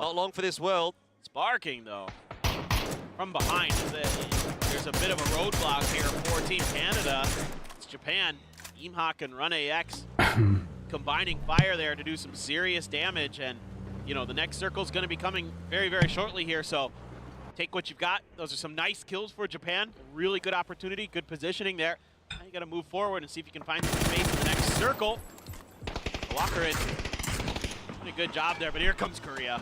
Not long for this world. Sparking, though, from behind. There's a bit of a roadblock here for Team Canada. It's Japan. Imhawk and Run AX combining fire there to do some serious damage. And, you know, the next circle is going to be coming very, very shortly here. So take what you've got. Those are some nice kills for Japan. Really good opportunity, good positioning there. Now you got to move forward and see if you can find some space in the next circle. Walker in. Doing a good job there, but here comes Korea.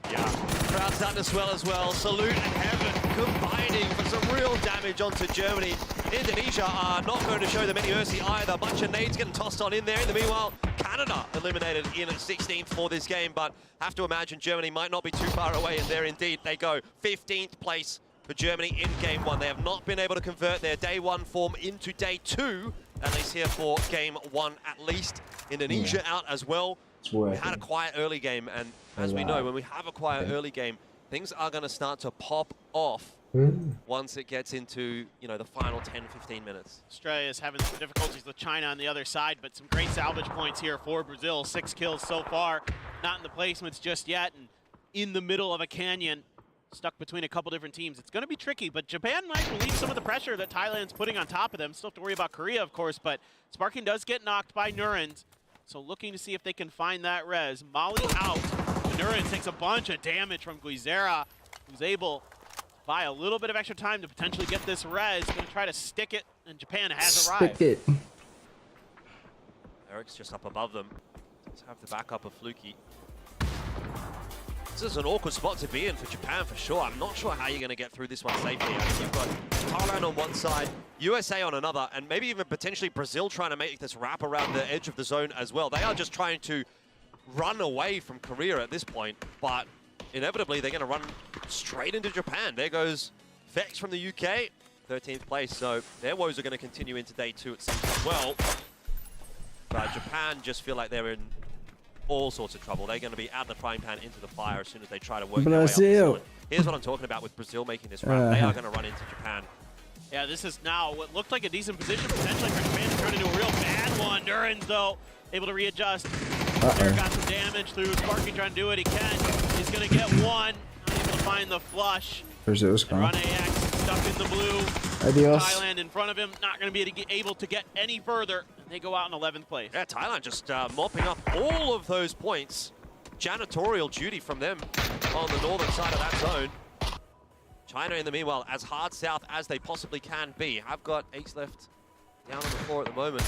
Yeah, crowd starting to swell as well. Salute and Heaven combining for some real damage onto Germany. Indonesia are not going to show them any mercy either. A bunch of nades getting tossed on in there. In the meanwhile, Canada eliminated in at 16th for this game, but have to imagine Germany might not be too far away, and there indeed they go. 15th place for Germany in game one. They have not been able to convert their day one form into day two, at least here for game one at least. Indonesia out as well. We had a quiet early game, and as we know, when we have a quiet early game, things are going to start to pop off once it gets into, you know, the final 10-15 minutes. Australia's having some difficulties with China on the other side, but some great salvage points here for Brazil. 6 kills so far, not in the placements just yet, and in the middle of a canyon, stuck between a couple different teams. It's going to be tricky, but Japan might relieve some of the pressure that Thailand's putting on top of them. Still have to worry about Korea, of course, but Sparking does get knocked by Nurens. So looking to see if they can find that res. Molly out. Nurens takes a bunch of damage from Guizera, who's able to buy a little bit of extra time to potentially get this res. Going to try to stick it, and Japan has arrived. Stick it. Eric's just up above them. Let's have the backup of Fluky. This is an awkward spot to be in for Japan for sure. I'm not sure how you're going to get through this one safely. I mean, you've got Thailand on one side, USA on another, and maybe even potentially Brazil trying to make this wrap around the edge of the zone as well. They are just trying to run away from Korea at this point, but inevitably they're going to run straight into Japan. There goes Vex from the UK, 13th place, so their woes are going to continue into day two it seems as well. But Japan just feel like they're in all sorts of trouble. They're going to be out of the frying pan into the fire as soon as they try to work their way up the zone. Here's what I'm talking about with Brazil making this run. They are going to run into Japan. Yeah, this is now what looked like a decent position potentially for Japan to turn into a real bad one. Nurens, though, able to readjust. There got some damage through Sparky trying to do what he can. He's going to get one. Not able to find the flush. Brazil's gone. Run AX stuck in the blue. Adios. Thailand in front of him, not going to be able to get any further. They go out in 11th place. Yeah, Thailand just mopping up all of those points. Janitorial duty from them on the northern side of that zone. China, in the meanwhile, as hard south as they possibly can be. Have got Ace left down on the floor at the moment.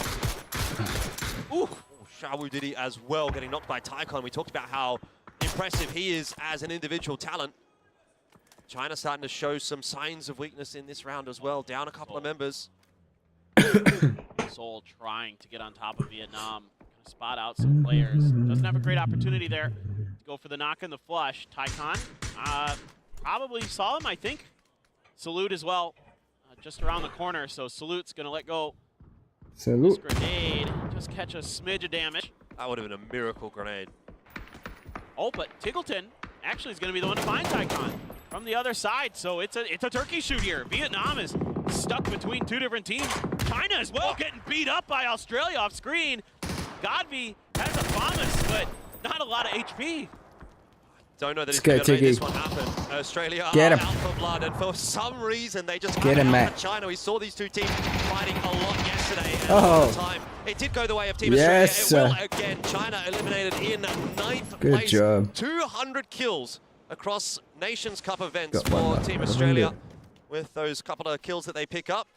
Ooh, Shawu Didi as well, getting knocked by Taikon. We talked about how impressive he is as an individual talent. China starting to show some signs of weakness in this round as well. Down a couple of members. Seoul trying to get on top of Vietnam. Gonna spot out some players. Doesn't have a great opportunity there to go for the knock and the flush. Taikon probably saw him, I think. Salute as well, just around the corner. So Salute's gonna let go. Salute. This grenade, just catch a smidge of damage. That would have been a miracle grenade. Oh, but Tiggleton actually is gonna be the one to find Taikon from the other side. So it's a turkey shoot here. Vietnam is stuck between two different teams. China as well getting beat up by Australia off screen. Godby has a promise, but not a lot of HP. Don't know that he's going to make this one happen. Australia are out for blood, and for some reason they just get him, Matt. China. We saw these two teams fighting a lot yesterday, and all the time it did go the way of Team Australia. It will again. China eliminated in 9th place. Job. 200 kills across Nations Cup events for Team Australia, with those couple of kills that they pick up,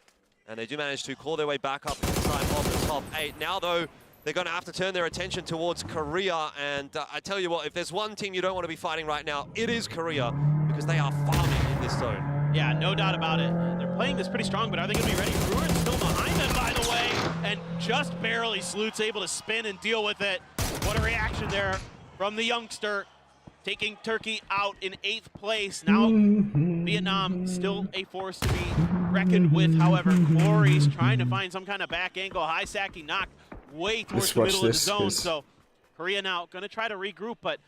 and they do manage to claw their way back up inside of the top 8. Now, though, they're going to have to turn their attention towards Korea, and I tell you what, if there's one team you don't want to be fighting right now, it is Korea, because they are farming in this zone. Yeah, no doubt about it. They're playing this pretty strong, but are they going to be ready? Ruin's still behind them, by the way, and just barely Salute's able to spin and deal with it. What a reaction there from the youngster, taking Turkey out in 8th place. Now, Vietnam still a force to be reckoned with. However, Corey's trying to find some kind of back angle, high sacking knock way towards the middle of the zone. So Korea now going to try to regroup, but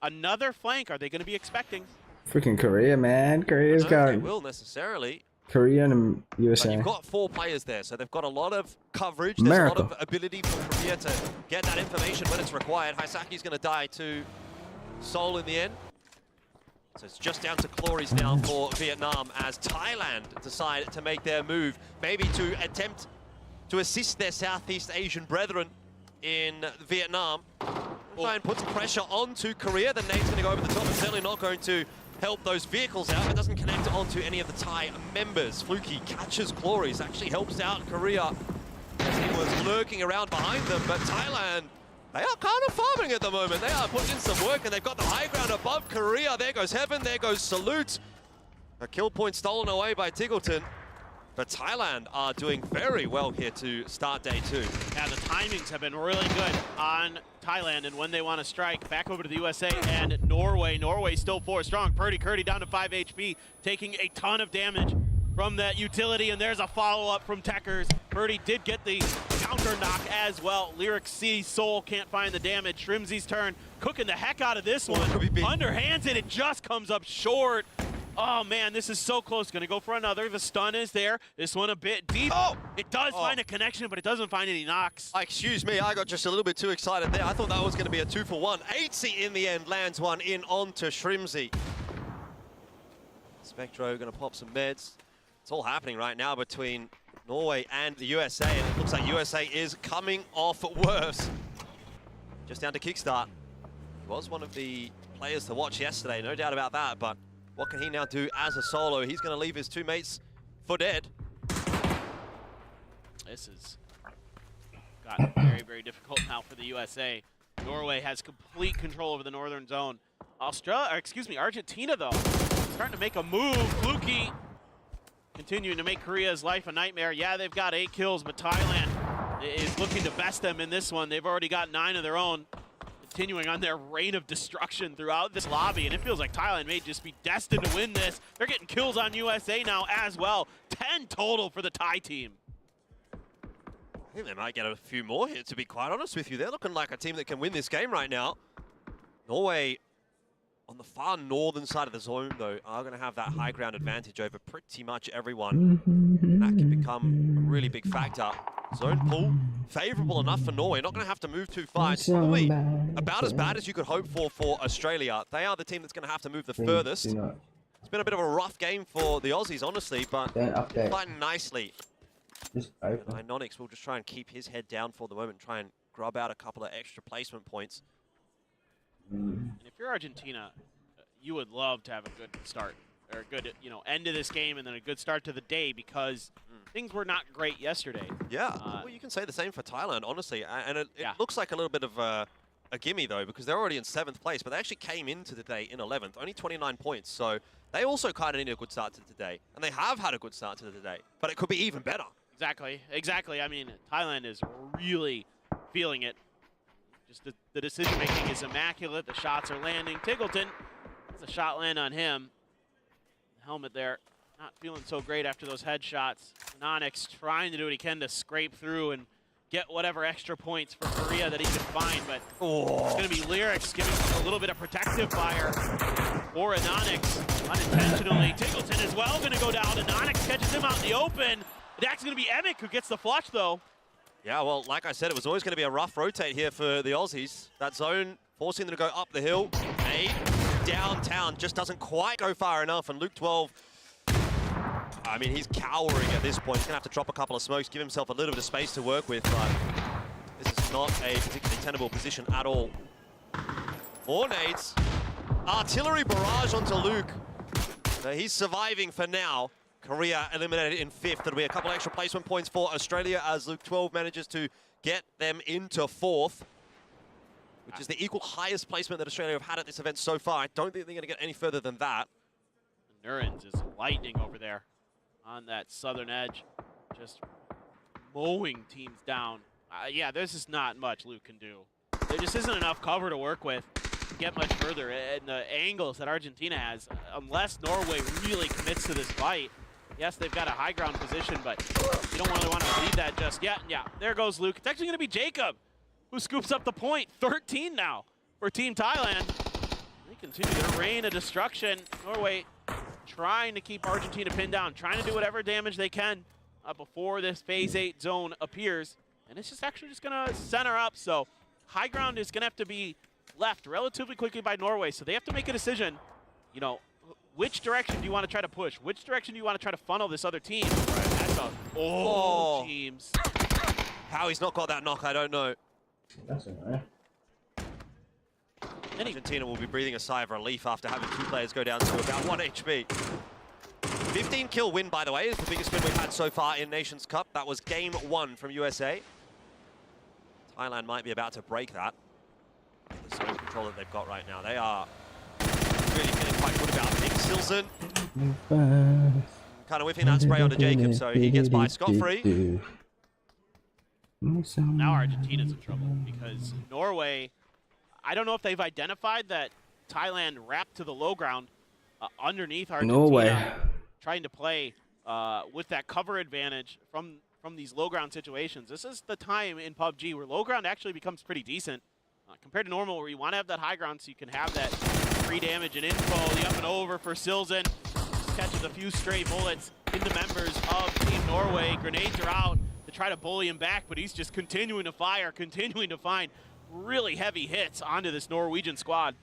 another flank are they going to be expecting? Freaking Korea, man. Korea's got. They will necessarily. Korea and USA. But you've got 4 players there, so they've got a lot of coverage. There's a lot of ability for Korea to get that information when it's required. Haisaki's going to die to Seoul in the end. So it's just down to glories now for Vietnam as Thailand decide to make their move, maybe to attempt to assist their Southeast Asian brethren in Vietnam. Try and put some pressure onto Korea. The nade's going to go over the top and certainly not going to help those vehicles out. It doesn't connect onto any of the Thai members. Fluky catches glories, actually helps out Korea as he was lurking around behind them, but Thailand, they are kind of farming at the moment. They are putting in some work and they've got the high ground above Korea. There goes Heaven, there goes Salute. A kill point stolen away by Tiggleton. But Thailand are doing very well here to start day 2. Yeah, the timings have been really good on Thailand and when they want to strike. Back over to the USA and Norway. Norway still 4 strong. Purdy Curdy down to 5 HP, taking a ton of damage from that utility, and there's a follow-up from Techers. Purdy did get the counter knock as well. Lyric C, Soul can't find the damage. Shrimzy's turn, cooking the heck out of this one. Underhands it, it just comes up short. Oh man, this is so close. Gonna go for another. The stun is there. This one a bit deep. Oh! It does find a connection, but it doesn't find any knocks. Excuse me, I got just a little bit too excited there. I thought that was going to be a 2-for-1. 8C in the end lands one in onto Shrimzy. Spectro gonna pop some meds. It's all happening right now between Norway and the USA, and it looks like USA is coming off worse. Just down to Kickstart. He was one of the players to watch yesterday, no doubt about that, but what can he now do as a solo? He's going to leave his 2 mates for dead. This has gotten very, very difficult now for the USA. Norway has complete control over the northern zone. Argentina, though, starting to make a move. Fluky continuing to make Korea's life a nightmare. Yeah, they've got 8 kills, but Thailand is looking to best them in this one. They've already got 9 of their own, continuing on their reign of destruction throughout this lobby, and it feels like Thailand may just be destined to win this. They're getting kills on USA now as well. 10 total for the Thai team. I think they might get a few more here, to be quite honest with you. They're looking like a team that can win this game right now. Norway, on the far northern side of the zone, though, are going to have that high ground advantage over pretty much everyone. That can become a really big factor. Zone pull, favorable enough for Norway. Not going to have to move too far. It's probably about as bad as you could hope for Australia. They are the team that's going to have to move the furthest. It's been a bit of a rough game for the Aussies, honestly, but fighting nicely. Inonix will just try and keep his head down for the moment, try and grub out a couple of extra placement points. And if you're Argentina, you would love to have a good start, or a good, end to this game, and then a good start to the day, because things were not great yesterday. Yeah, well, you can say the same for Thailand, honestly. And it looks like a little bit of a gimme, though, because they're already in 7th place, but they actually came into the day in 11th, only 29 points. So they also kind of need a good start to today, and they have had a good start to the day, but it could be even better. Exactly. I mean, Thailand is really feeling it. Just the decision-making is immaculate. The shots are landing. Tiggleton, has a shot land on him. The helmet there, not feeling so great after those headshots. Nonix trying to do what he can to scrape through and get whatever extra points for Korea that he can find, but it's going to be Lyrics giving a little bit of protective fire for Anonix unintentionally. Tiggleton as well going to go down. Anonix catches him out in the open. It's actually going to be Emick who gets the flush, though. Yeah, well, like I said, it was always going to be a rough rotate here for the Aussies. That zone forcing them to go up the hill. Downtown just doesn't quite go far enough, and Luke 12, I mean, he's cowering at this point. He's going to have to drop a couple of smokes, give himself a little bit of space to work with, but this is not a particularly tenable position at all. More nades. Artillery barrage onto Luke. He's surviving for now. Korea eliminated in 5th. There'll be a couple extra placement points for Australia as Luke 12 manages to get them into 4th, which is the equal highest placement that Australia have had at this event so far. I don't think they're going to get any further than that. Nurens is lightning over there on that southern edge, just mowing teams down. Yeah, there's just not much Luke can do. There just isn't enough cover to work with to get much further. And the angles that Argentina has, unless Norway really commits to this fight. Yes, they've got a high ground position, but you don't really want to lead that just yet. Yeah, there goes Luke. It's actually going to be Jacob who scoops up the point. 13 now for Team Thailand. They continue their reign of destruction. Norway trying to keep Argentina pinned down, trying to do whatever damage they can before this Phase 8 zone appears. And it's just actually just going to center up. So high ground is going to have to be left relatively quickly by Norway. So they have to make a decision. you know, which direction do you want to try to push? Which direction do you want to try to funnel this other team? That's a James. How he's not got that knock, I don't know. That's alright. Argentina will be breathing a sigh of relief after having 2 players go down to about 1 HP. 15 kill win, by the way, is the biggest win we've had so far in Nations Cup. That was game 1 from USA. Thailand might be about to break that. The zone control that they've got right now. They are really feeling quite good about Big Silson. Kind of whiffing that spray onto Jacob, so he gets by scot-free. Now Argentina's in trouble because Norway, I don't know if they've identified that Thailand wrapped to the low ground underneath Argentina. Norway. Trying to play with that cover advantage from these low ground situations. This is the time in PUBG where low ground actually becomes pretty decent compared to normal, where you want to have that high ground so you can have that free damage and info. The up and over for Silson. Catches a few stray bullets into members of Team Norway. Grenades are out to try to bully him back, but he's just continuing to fire, continuing to find really heavy hits onto this Norwegian squad.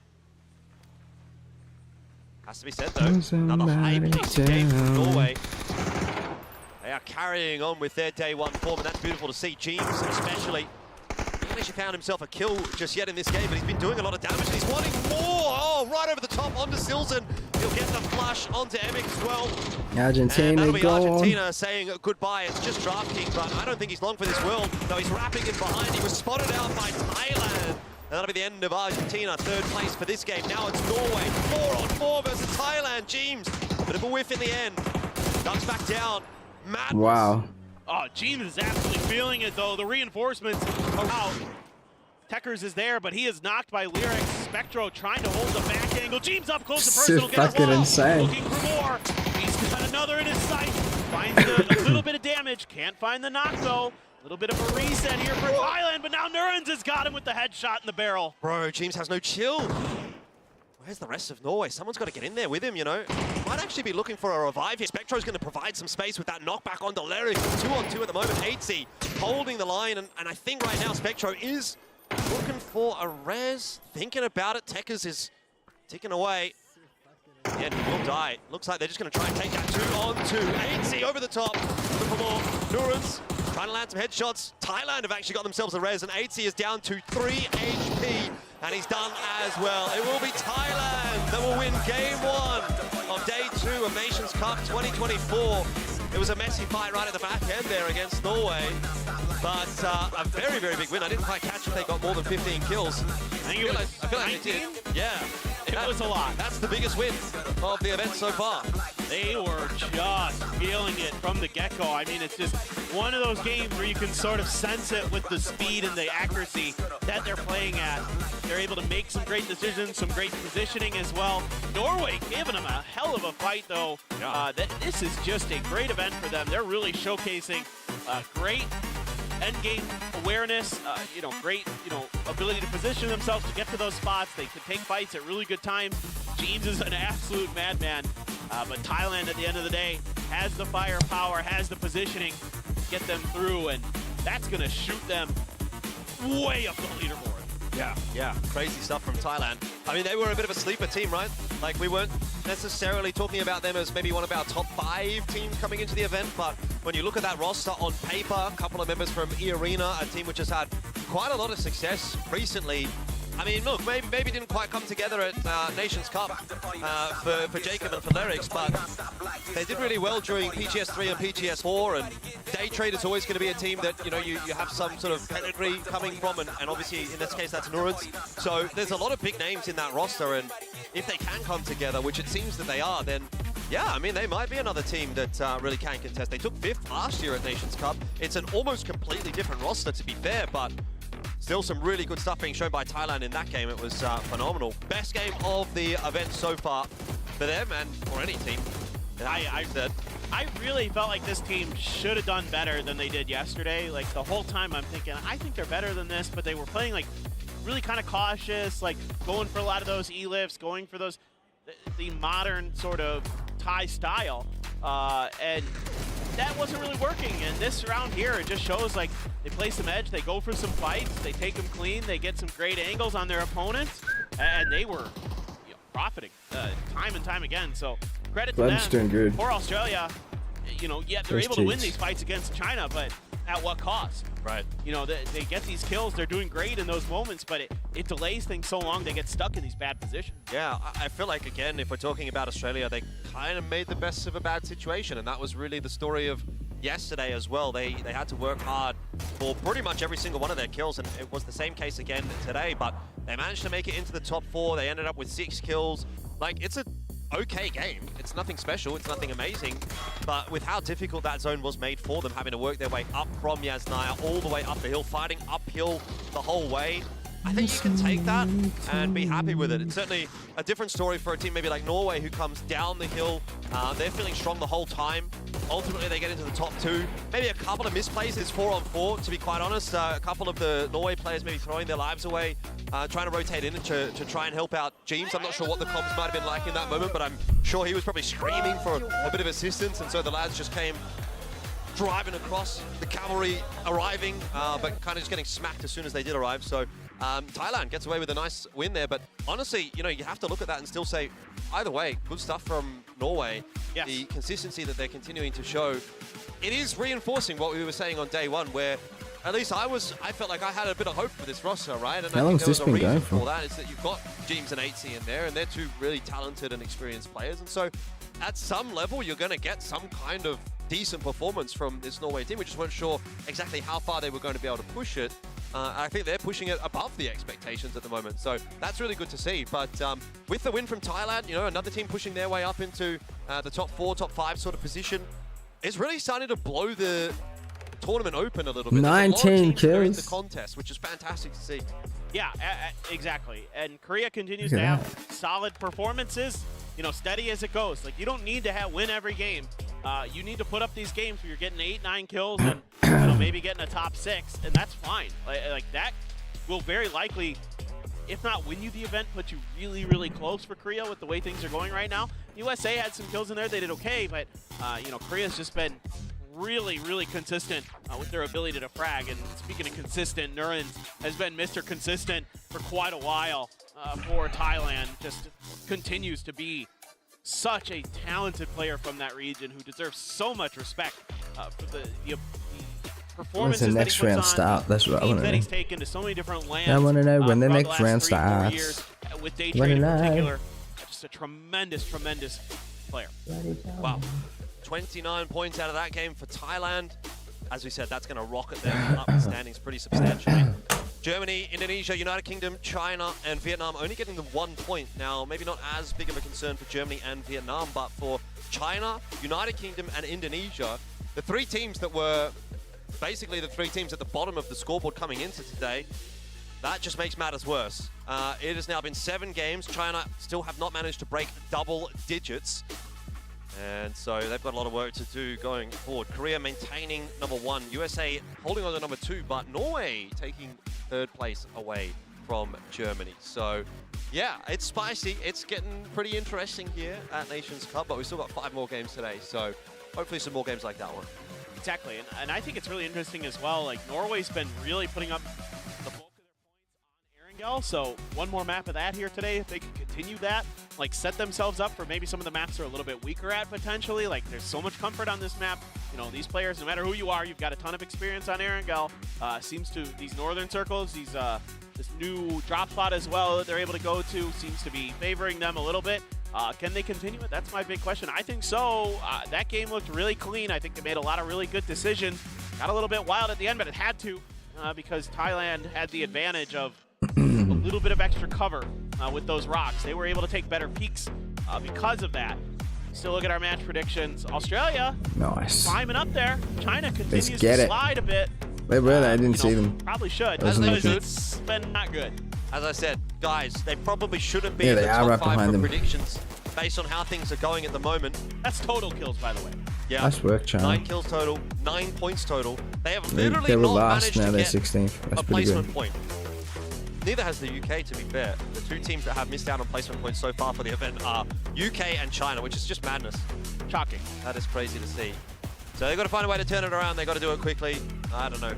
Has to be said though, another high-paced game from Norway. They are carrying on with their day 1 form, and that's beautiful to see. James especially. He hasn't actually found himself a kill just yet in this game, but he's been doing a lot of damage, and he's wanting more! Oh, right over the top onto Silson. He'll get the flush onto Emic as well. Argentina, and that'll be go Argentina saying goodbye. It's just DraftKings, but I don't think he's long for this world. No, he's wrapping in behind. He was spotted out by Thailand. And that'll be the end of Argentina, 3rd place for this game. Now it's Norway, 4-on-4 versus Thailand. James, bit of a whiff in the end. Ducks back down. Madness. Wow. Oh, James is absolutely feeling it though. The reinforcements are out. Techers is there, but he is knocked by Lyric. Spectro trying to hold the back angle. James up close to personal. This is fucking insane. Looking for more. He's got another in his sight. Finds a little bit of damage. Can't find the knock though. A little bit of a reset here for Thailand, but now Nurens has got him with the headshot in the barrel. Bro, James has no chill. Where's the rest of Norway? Someone's got to get in there with him, you know. Might actually be looking for a revive here. Spectro's going to provide some space with that knockback onto Lyric. 2-on-2 at the moment. 8C holding the line, and I think right now Spectro is looking for a res. Thinking about it. Techers is ticking away. Yeah, he will die. Looks like they're just going to try and take that 2-on-2. 8C over the top. Looking for more. Nurens trying to land some headshots. Thailand have actually got themselves a res, and 8C is down to 3 HP. And he's done as well. It will be Thailand that will win game 1 of day 2 of Nations Cup 2024. It was a messy fight right at the back end there against Norway. But a very, very big win. I didn't quite catch if they got more than 15 kills. I think it was 19? Yeah. It was a lot. That's the biggest win of the event so far. They were just feeling it from the get-go. I mean, it's just one of those games where you can sort of sense it with the speed and the accuracy that they're playing at. They're able to make some great decisions, some great positioning as well. Norway giving them a hell of a fight, though. Yeah. This is just a great event for them. They're really showcasing great end-game awareness, great, ability to position themselves to get to those spots. They can take fights at really good times. James is an absolute madman, but Thailand at the end of the day has the firepower, has the positioning to get them through, and that's going to shoot them way up the leaderboard. Yeah, crazy stuff from Thailand. I mean, they were a bit of a sleeper team, right? Like, we weren't necessarily talking about them as maybe one of our top 5 teams coming into the event, but when you look at that roster on paper, a couple of members from E-Arena, a team which has had quite a lot of success recently. I mean, look, maybe didn't quite come together at Nations Cup for Jacob and for Lyrics, but they did really well during PGS3 and PGS4, and Day Trade is always going to be a team that, you have some sort of pedigree coming from, and obviously, in this case, that's Nurens. So there's a lot of big names in that roster, and if they can come together, which it seems that they are, then yeah, I mean, they might be another team that really can contest. They took 5th last year at Nations Cup. It's an almost completely different roster, to be fair, but still some really good stuff being shown by Thailand in that game. It was phenomenal. Best game of the event so far for them and for any team. I really felt like this team should have done better than they did yesterday. Like, the whole time I'm thinking, I think they're better than this, but they were playing like really kind of cautious, like going for a lot of those E-lifts, going for those, the modern sort of Thai style. And that wasn't really working. And this round here, it just shows like they play some edge, they go for some fights, they take them clean, they get some great angles on their opponents, and they were profiting time and time again. So credit to Blood's them. doing good. For Australia, you know, yeah, they're First able to win cheats. these fights against China, but at what cost? Right. You know, they get these kills, they're doing great in those moments, but it delays things so long they get stuck in these bad positions. Yeah, I feel like, again, if we're talking about Australia, they kind of made the best of a bad situation, and that was really the story of yesterday as well. They had to work hard for pretty much every single one of their kills, and it was the same case again today, but they managed to make it into the top 4. They ended up with 6 kills. Like, it's a okay game. It's nothing special, it's nothing amazing, but with how difficult that zone was made for them, having to work their way up from Yasnaya all the way up the hill, fighting uphill the whole way, I think you can take that and be happy with it. It's certainly a different story for a team maybe like Norway, who comes down the hill. They're feeling strong the whole time. Ultimately, they get into the top 2. Maybe a couple of misplays. It's 4-on-4, to be quite honest. A couple of the Norway players maybe throwing their lives away, trying to rotate in to try and help out James. I'm not sure what the comms might have been like in that moment, but I'm sure he was probably screaming for a bit of assistance, and so the lads just came driving across, the cavalry arriving, but kind of just getting smacked as soon as they did arrive. So Thailand gets away with a nice win there, but honestly, you know, you have to look at that and still say, either way, good stuff from Norway. Yes. The consistency that they're continuing to show, it is reinforcing what we were saying on day one, where at least I felt like I had a bit of hope for this roster, right? And How I long's think this there was a been reason going for for? that, is that you've got James and 8C in there, and they're 2 really talented and experienced players, and so at some level, you're going to get some kind of decent performance from this Norway team. We just weren't sure exactly how far they were going to be able to push it. I think they're pushing it above the expectations at the moment, so that's really good to see. But with the win from Thailand, you know, another team pushing their way up into the top 4, top 5 sort of position, is really starting to blow the tournament open a little bit. There's a lot of 19 teams that are in the kills. contest, which is fantastic to see. Yeah, exactly. And Korea continues Look to at have solid performances, you know, steady as it goes. Like, you don't need to win every game. You need to put up these games where you're getting 8, 9 kills and you know, maybe getting a top 6, and that's fine. Like that will very likely, if not win you the event, put you really, really close for Korea with the way things are going right now. USA had some kills in there; they did okay, but you know, Korea's just been really, really consistent with their ability to frag. And speaking of consistent, Nurin has been Mr. Consistent for quite a while for Thailand. Just continues to be such a talented player from that region who deserves so much respect for the performances When's the that next he puts round on, start? That's what I teams want that to he's know. taken to so many different lands. I want to know when the throughout next last round 3-4 starts. years, with Day Wanna Trade in know. particular. Just a tremendous, tremendous player. Wow. 29 points out of that game for Thailand. As we said, that's going to rocket them up the standings pretty substantially. Germany, Indonesia, United Kingdom, China, and Vietnam only getting the 1 point. Now, maybe not as big of a concern for Germany and Vietnam, but for China, United Kingdom, and Indonesia, the 3 teams that were basically the 3 teams at the bottom of the scoreboard coming into today, that just makes matters worse. It has now been 7 games. China still have not managed to break double digits. And so they've got a lot of work to do going forward. Korea maintaining number 1, USA holding on to number 2, but Norway taking 3rd place away from Germany. So yeah, it's spicy. It's getting pretty interesting here at Nations Cup, but we've still got 5 more games today. So hopefully some more games like that one. Exactly, and I think it's really interesting as well. Like, Norway's been really putting up the bulk of their points on Erangel, so one more map of that here today. If they can continue that, like, set themselves up for maybe some of the maps they're a little bit weaker at potentially. Like, there's so much comfort on this map. You know, these players, no matter who you are, you've got a ton of experience on Erangel. Seems to, these northern circles, these this new drop spot as well that they're able to go to seems to be favoring them a little bit. Can they continue it? That's my big question. I think so. That game looked really clean. I think they made a lot of really good decisions. Got a little bit wild at the end, but it had to because Thailand had the advantage of a little bit of extra cover with those rocks. They were able to take better peaks because of that. Still look at our match predictions. Australia, Nice. climbing up there. China continues get to it. slide a bit. Wait, really? I didn't see them. Probably should. Doesn't Because look it's been not good. As I said, guys, they probably shouldn't be Yeah, in the they are top right 5 behind for them. predictions based on how things are going at the moment. That's total kills, by the way. Yeah, Nice work, China. 9 kills total, 9 points total. They have They literally were not last, managed now to they're get 16th. That's a pretty placement good. point. Neither has the UK, to be fair. The 2 teams that have missed out on placement points so far for the event are UK and China, which is just madness. Shocking. That is crazy to see. So they've got to find a way to turn it around. They've got to do it quickly. I don't know.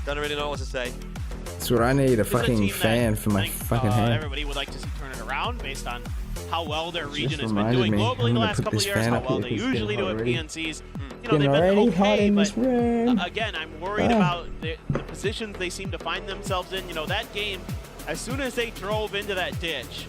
Don't really know what to say. That's what I need, a This is a fucking team that fan for my I think, fucking hand. everybody would like to see turn it around based on how well their region has been reminded doing me, globally I'm the gonna last put couple this of years, fan how up well here, they 'cause it's usually do getting at hot already. PNCs. You know, they've Getting been already hot okay, in but this room. again, I'm worried about the positions they seem to find themselves in. You know, that game, as soon as they drove into that ditch,